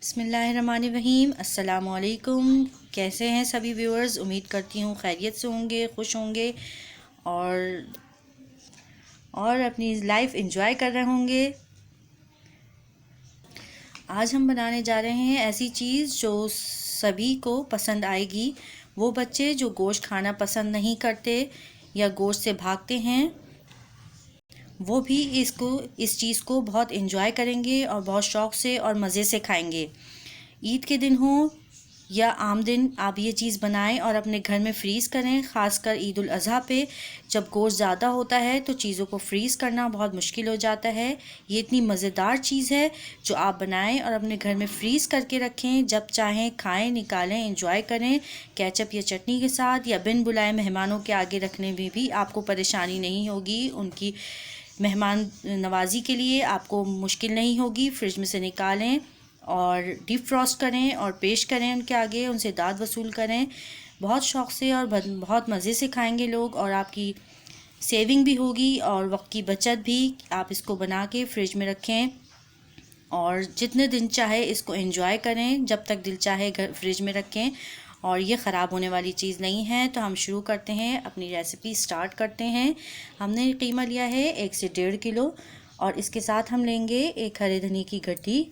बिस्मिल्लाहिर्रहमानिर्रहीम। अस्सलामुअलैकुम। कैसे हैं सभी व्यूअर्स? उम्मीद करती हूँ खैरियत से होंगे, खुश होंगे और अपनी लाइफ एंजॉय कर रहे होंगे। आज हम बनाने जा रहे हैं ऐसी चीज़ जो सभी को पसंद आएगी। वो बच्चे जो गोश्त खाना पसंद नहीं करते या गोश्त से भागते हैं, वो भी इस चीज़ को बहुत एंजॉय करेंगे और बहुत शौक़ से और मज़े से खाएंगे। ईद के दिन हो या आम दिन, आप ये चीज़ बनाएं और अपने घर में फ्रीज़ करें। ख़ासकर ईद उल अज़हा पे जब गोश्त ज़्यादा होता है तो चीज़ों को फ्रीज़ करना बहुत मुश्किल हो जाता है। ये इतनी मज़ेदार चीज़ है जो आप बनाएं और अपने घर में फ्रीज़ करके रखें। जब चाहें खाएं, निकालें, एंजॉय करें। केचप या चटनी के साथ या बिन बुलाए मेहमानों के आगे रखने में भी आपको परेशानी नहीं होगी। उनकी मेहमान नवाज़ी के लिए आपको मुश्किल नहीं होगी। फ्रिज में से निकालें और डीप फ्रॉस्ट करें और पेश करें उनके आगे, उनसे दाद वसूल करें। बहुत शौक़ से और बहुत मज़े से खाएंगे लोग और आपकी सेविंग भी होगी और वक्त की बचत भी। आप इसको बना के फ्रिज में रखें और जितने दिन चाहे इसको एंजॉय करें, जब तक दिल चाहे फ्रिज में रखें और ये ख़राब होने वाली चीज़ नहीं है। तो हम शुरू करते हैं, अपनी रेसिपी स्टार्ट करते हैं। हमने कीमा लिया है 1 से 1.5 किलो और इसके साथ हम लेंगे 1 हरे धनिए की गड्डी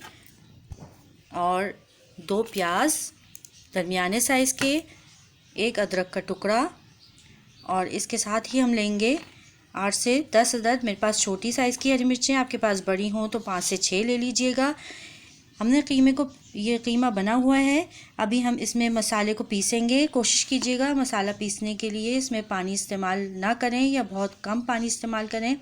और 2 प्याज दरमियाने साइज़ के, 1 अदरक का टुकड़ा और इसके साथ ही हम लेंगे 8 से 10 अदद, मेरे पास छोटी साइज़ की हरी मिर्चें, आपके पास बड़ी हों तो 5 से 6 ले लीजिएगा। हमने ये कीमा बना हुआ है। अभी हम इसमें मसाले को पीसेंगे। कोशिश कीजिएगा मसाला पीसने के लिए इसमें पानी इस्तेमाल ना करें या बहुत कम पानी इस्तेमाल करें।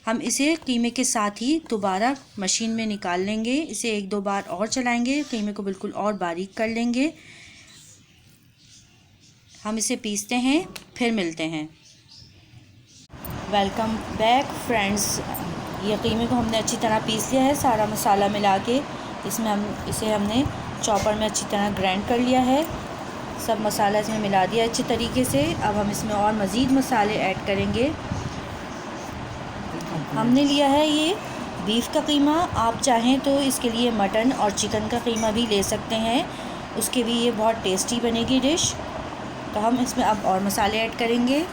हम इसे कीमे के साथ ही दोबारा मशीन में निकाल लेंगे। इसे 1-2 बार और चलाएंगे, कीमे को बिल्कुल और बारीक कर लेंगे। हम इसे पीसते हैं, फिर मिलते हैं। Welcome back friends. ये कीमे को हमने अच्छी तरह पीस लिया है, सारा मसाला मिला के। इसे हमने चॉपर में अच्छी तरह ग्राइंड कर लिया है। सब मसाला इसमें मिला दिया अच्छी तरीके से। अब हम इसमें और मज़ीद मसाले ऐड करेंगे। हमने लिया है ये बीफ का कीमा। आप चाहें तो इसके लिए मटन और चिकन का कीमा भी ले सकते हैं, उसके भी ये बहुत टेस्टी बनेगी डिश। तो हम इसमें अब और मसाले ऐड करेंगे।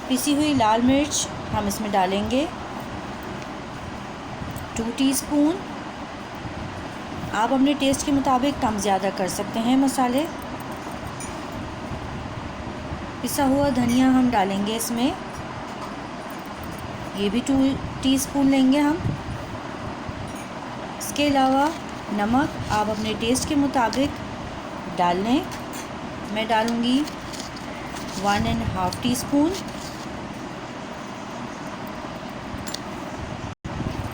पिसी हुई लाल मिर्च हम इसमें डालेंगे 2 टीस्पून। आप अपने टेस्ट के मुताबिक कम ज़्यादा कर सकते हैं मसाले। पिसा हुआ धनिया हम डालेंगे इसमें, ये भी 2 टीस्पून लेंगे हम। इसके अलावा नमक आप अपने टेस्ट के मुताबिक डाल लें। मैं डालूँगी 1.5 टीस्पून।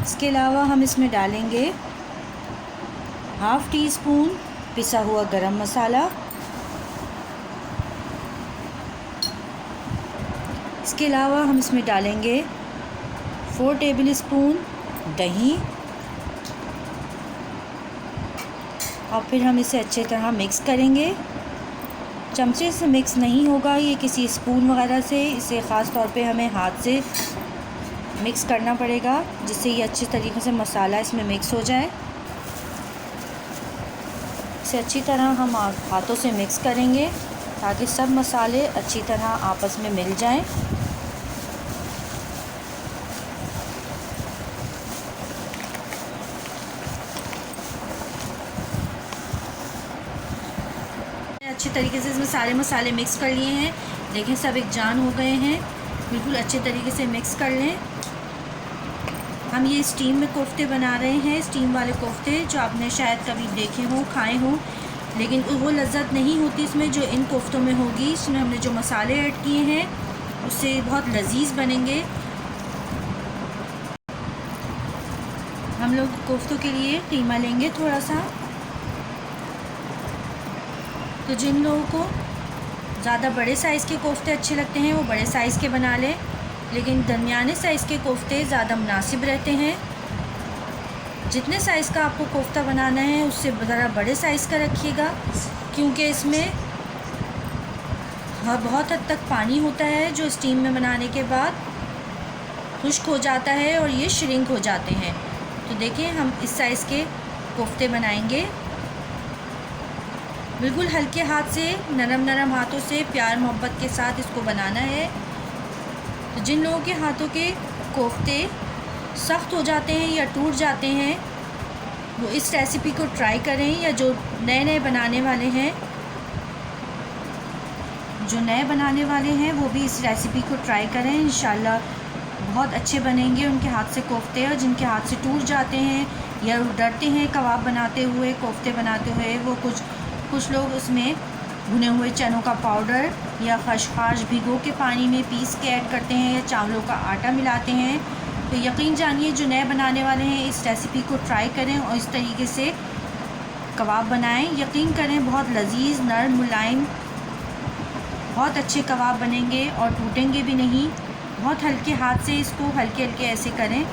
इसके अलावा हम इसमें डालेंगे 1/2 टीस्पून पिसा हुआ गरम मसाला। इसके अलावा हम इसमें डालेंगे 4 टेबलस्पून दही और फिर हम इसे अच्छी तरह मिक्स करेंगे। चमचे से मिक्स नहीं होगा, ये किसी स्पून वगैरह से, इसे ख़ास तौर पे हमें हाथ से मिक्स करना पड़ेगा जिससे ये अच्छी तरीके से मसाला इसमें मिक्स हो जाए। इसे अच्छी तरह हम हाथों से मिक्स करेंगे ताकि सब मसाले अच्छी तरह आपस में मिल जाएं। अच्छी तरीके से इसमें सारे मसाले मिक्स कर लिए हैं। देखें सब एक जान हो गए हैं, बिल्कुल अच्छे तरीके से मिक्स कर लें। हम ये स्टीम में कोफ्ते बना रहे हैं, स्टीम वाले कोफ्ते जो आपने शायद कभी देखे हों, खाए हों, लेकिन वो लज़्ज़त नहीं होती इसमें जो इन कोफ्तों में होगी। इसमें हमने जो मसाले ऐड किए हैं उससे बहुत लजीज बनेंगे। हम लोग कोफ्तों के लिए कीमा लेंगे थोड़ा सा। तो जिन लोगों को ज़्यादा बड़े साइज़ के कोफ्ते अच्छे लगते हैं वो बड़े साइज़ के बना लें, लेकिन दरमियाने साइज़ के कोफ्ते ज़्यादा मुनासिब रहते हैं। जितने साइज़ का आपको कोफ्ता बनाना है उससे ज़रा बड़े साइज़ का रखिएगा, क्योंकि इसमें बहुत हद तक पानी होता है जो स्टीम में बनाने के बाद खुश्क हो जाता है और ये श्रिंक हो जाते हैं। तो देखिए हम इस साइज़ के कोफ्ते बनाएंगे। बिल्कुल हल्के हाथ से, नरम नरम हाथों से, प्यार मोहब्बत के साथ इसको बनाना है। तो जिन लोगों के हाथों के कोफ्ते सख्त हो जाते हैं या टूट जाते हैं वो इस रेसिपी को ट्राई करें, या जो नए नए बनाने वाले हैं, वो भी इस रेसिपी को ट्राई करें। इंशाल्लाह बहुत अच्छे बनेंगे उनके हाथ से कोफ्ते। और जिनके हाथ से टूट जाते हैं या डरते हैं कबाब बनाते हुए, कोफ्ते बनाते हुए, वो कुछ लोग उसमें भुने हुए चनों का पाउडर या खशखाश भिगो के पानी में पीस के ऐड करते हैं, या चावलों का आटा मिलाते हैं। तो यकीन जानिए जो नए बनाने वाले हैं इस रेसिपी को ट्राई करें और इस तरीके से कबाब बनाएं। यकीन करें बहुत लजीज, नरम, मुलायम, बहुत अच्छे कबाब बनेंगे और टूटेंगे भी नहीं। बहुत हल्के हाथ से इसको हल्के हल्के ऐसे करें,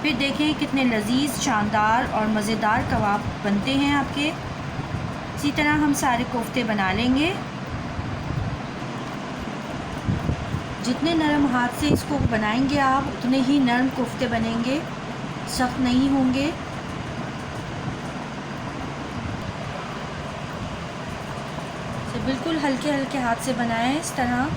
फिर देखें कितने लजीज, शानदार और मज़ेदार कबाब बनते हैं आपके। इसी तरह हम सारे कोफ्ते बना लेंगे। जितने नरम हाथ से इसको बनाएंगे आप उतने ही नरम कोफ्ते बनेंगे, सख्त नहीं होंगे। तो बिल्कुल हल्के हल्के हाथ से बनाएं इस तरह।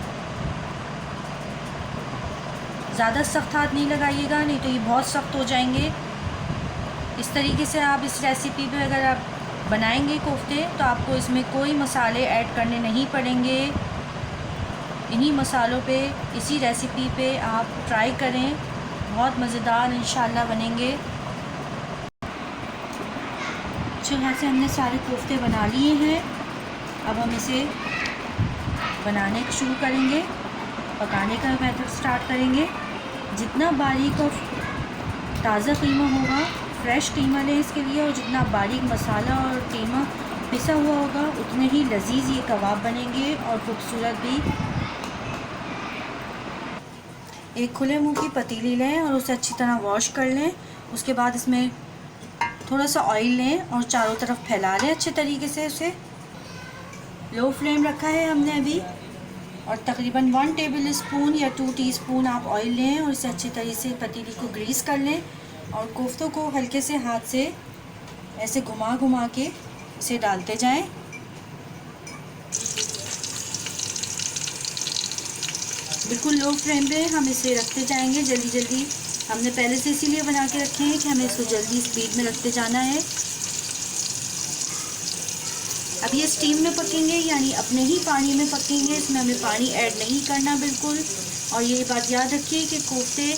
ज़्यादा सख्त हाथ नहीं लगाइएगा, नहीं तो ये बहुत सख्त हो जाएंगे। इस तरीके से आप इस रेसिपी पे अगर आप बनाएंगे कोफ्ते तो आपको इसमें कोई मसाले ऐड करने नहीं पड़ेंगे। इन्हीं मसालों पे, इसी रेसिपी पे आप ट्राई करें, बहुत मज़ेदार इंशाल्लाह बनेंगे। तो यहाँ से हमने सारे कोफ्ते बना लिए हैं। अब हम इसे बनाने शुरू करेंगे, पकाने का मेथड स्टार्ट करेंगे। जितना बारीक और ताज़ा कीमा होगा, फ्रेश कीमा लें इसके लिए, और जितना बारीक मसाला और कीमा पिसा हुआ होगा उतने ही लजीज ये कबाब बनेंगे और खूबसूरत भी। एक खुले मुंह की पतीली लें और उसे अच्छी तरह वॉश कर लें। उसके बाद इसमें थोड़ा सा ऑयल लें और चारों तरफ फैला लें अच्छे तरीके से उसे। लो फ्लेम रखा है हमने अभी, और तकरीबन 1 टेबल स्पून या 2 टीस्पून आप ऑयल लें और इसे अच्छी तरीके से पतीली को ग्रीस कर लें। और कोफ्तों को हल्के से हाथ से ऐसे घुमा घुमा के इसे डालते जाएं। बिल्कुल लो फ्लेम पे हम इसे रखते जाएंगे जल्दी जल्दी। हमने पहले से इसीलिए बना के रखे हैं कि हमें इसको जल्दी स्पीड में रखते जाना है। अब ये स्टीम में पकेंगे, यानी अपने ही पानी में पकेंगे, इसमें हमें पानी ऐड नहीं करना बिल्कुल। और ये बात याद रखिए कि कोफ्ते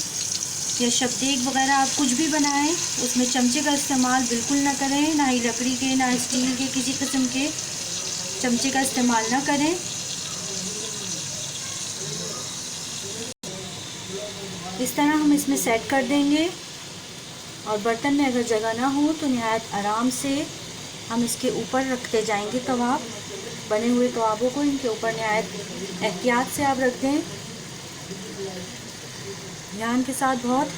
या शबदेक वगैरह आप कुछ भी बनाएं उसमें चमचे का इस्तेमाल बिल्कुल ना करें, ना ही लकड़ी के, ना स्टील के किसी किस्म के चमचे का इस्तेमाल ना करें। इस तरह हम इसमें सेट कर देंगे। और बर्तन में अगर जगह ना हो तो नहायत आराम से हम इसके ऊपर रखते जाएंगे कबाब, बने हुए कबाबों को इनके ऊपर नहायत एहतियात से आप रख दें, ध्यान के साथ बहुत।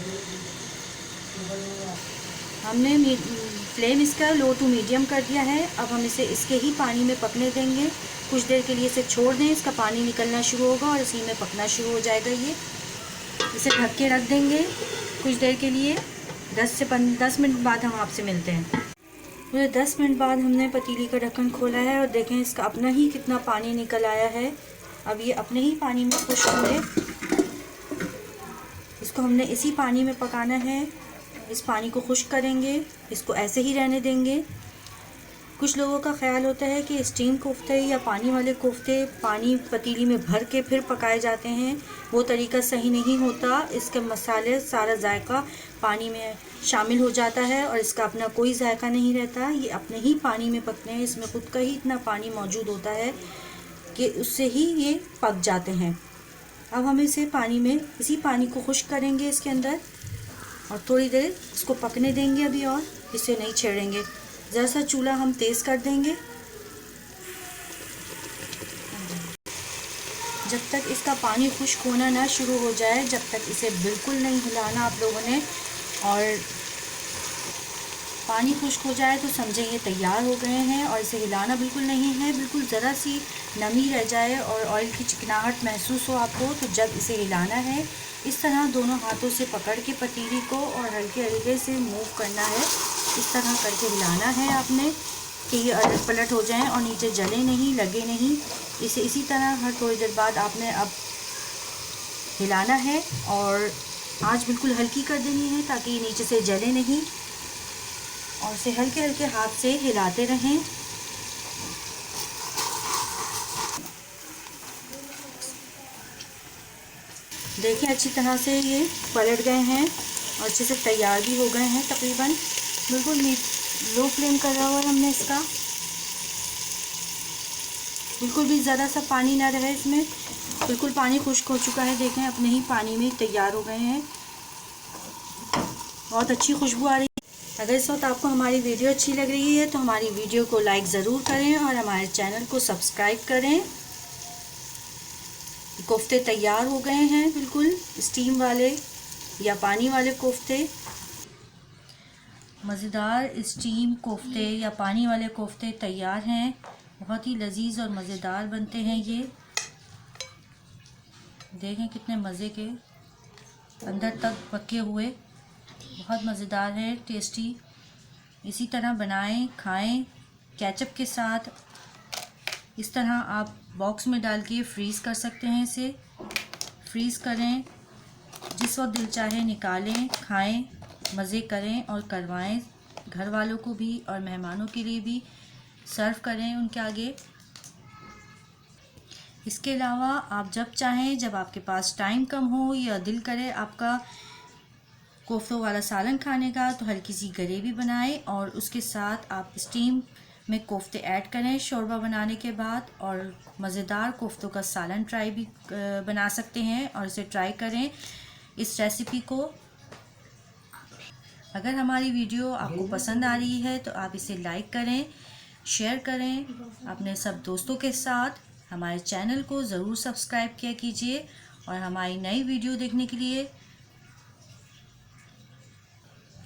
हमने फ्लेम इसका लो टू मीडियम कर दिया है। अब हम इसे इसके ही पानी में पकने देंगे। कुछ देर के लिए इसे छोड़ दें, इसका पानी निकलना शुरू होगा और इसी में पकना शुरू हो जाएगा। ये इसे ढक के रख देंगे कुछ देर के लिए। 10 मिनट बाद हम आपसे मिलते हैं। तो 10 मिनट बाद हमने पतीली का ढक्कन खोला है और देखें इसका अपना ही कितना पानी निकल आया है। अब ये अपने ही पानी में खुश्क हुए। इसको हमने इसी पानी में पकाना है। इस पानी को खुश्क करेंगे, इसको ऐसे ही रहने देंगे। कुछ लोगों का ख्याल होता है कि स्टीम कोफ्ते या पानी वाले कोफ्ते पानी पतीली में भर के फिर पकाए जाते हैं। वो तरीका सही नहीं होता। इसके मसाले, सारा जायका पानी में शामिल हो जाता है और इसका अपना कोई जायका नहीं रहता। ये अपने ही पानी में पकते हैं। इसमें खुद का ही इतना पानी मौजूद होता है कि उससे ही ये पक जाते हैं। अब हम इसे पानी में, इसी पानी को खुश्क करेंगे इसके अंदर और थोड़ी देर इसको पकने देंगे अभी, और इसे नहीं छेड़ेंगे। ज़रा सा चूल्हा हम तेज़ कर देंगे जब तक इसका पानी खुश्क होना ना शुरू हो जाए, जब तक इसे बिल्कुल नहीं हिलाना आप लोगों ने। और पानी खुश्क हो जाए तो समझें ये तैयार हो गए हैं। और इसे हिलाना बिल्कुल नहीं है, बिल्कुल ज़रा सी नमी रह जाए और ऑयल की चिकनाहट महसूस हो आपको तो जब इसे हिलाना है। इस तरह दोनों हाथों से पकड़ के पतीली को और हल्के हल्के से मूव करना है। इस तरह करके हिलाना है आपने कि ये अलट पलट हो जाए और नीचे जले नहीं, लगे नहीं। इसे इसी तरह हर थोड़ी देर बाद आपने अब हिलाना है और आंच बिल्कुल हल्की कर देनी है ताकि ये नीचे से जले नहीं, और इसे हल्के हल्के हाथ से हिलाते रहें। देखिए अच्छी तरह से ये पलट गए हैं और अच्छे से तैयार भी हो गए हैं तकरीबन। बिल्कुल लो फ्लेम करा हुआ है हमने इसका, बिल्कुल भी ज़्यादा सा पानी ना रहे इसमें। बिल्कुल पानी खुश्क हो चुका है, देखें अपने ही पानी में तैयार हो गए हैं। बहुत अच्छी खुशबू आ रही है। अगर इस वक्त आपको हमारी वीडियो अच्छी लग रही है तो हमारी वीडियो को लाइक ज़रूर करें और हमारे चैनल को सब्सक्राइब करें। कोफ्ते तैयार हो गए हैं, बिल्कुल स्टीम वाले या पानी वाले कोफ्ते। मज़ेदार स्टीम कोफ्ते या पानी वाले कोफ्ते तैयार हैं। बहुत ही लजीज और मज़ेदार बनते हैं ये। देखें कितने मज़े के, अंदर तक पके हुए, बहुत मज़ेदार है, टेस्टी। इसी तरह बनाएं, खाएं केचप के साथ। इस तरह आप बॉक्स में डाल के फ्रीज़ कर सकते हैं। इसे फ्रीज़ करें, जिस वक्त दिल चाहे निकालें, खाएं, मज़े करें और करवाएं घर वालों को भी और मेहमानों के लिए भी सर्व करें उनके आगे। इसके अलावा आप जब चाहें, जब आपके पास टाइम कम हो या दिल करे आपका कोफ्तों वाला सालन खाने का, तो हल्की सी ग्रेवी बनाएं और उसके साथ आप स्टीम में कोफ्ते ऐड करें शोरबा बनाने के बाद, और मज़ेदार कोफ्तों का सालन ट्राई भी बना सकते हैं और इसे ट्राई करें इस रेसिपी को। अगर हमारी वीडियो आपको पसंद आ रही है तो आप इसे लाइक करें, शेयर करें अपने सब दोस्तों के साथ। हमारे चैनल को ज़रूर सब्सक्राइब किया कीजिए और हमारी नई वीडियो देखने के लिए।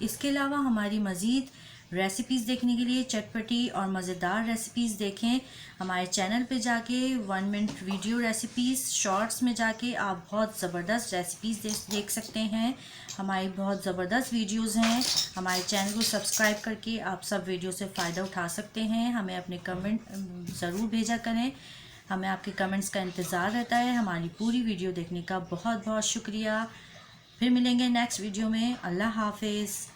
इसके अलावा हमारी मज़ीद रेसिपीज़ देखने के लिए, चटपटी और मज़ेदार रेसिपीज़ देखें हमारे चैनल पे जाके। 1 मिनट वीडियो रेसिपीज़ शॉर्ट्स में जाके आप बहुत ज़बरदस्त रेसिपीज़ देख सकते हैं। हमारी बहुत ज़बरदस्त वीडियोस हैं। हमारे चैनल को सब्सक्राइब करके आप सब वीडियो से फ़ायदा उठा सकते हैं। हमें अपने कमेंट ज़रूर भेजा करें, हमें आपके कमेंट्स का इंतज़ार रहता है। हमारी पूरी वीडियो देखने का बहुत बहुत शुक्रिया। फिर मिलेंगे नेक्स्ट वीडियो में। अल्लाह हाफिज़।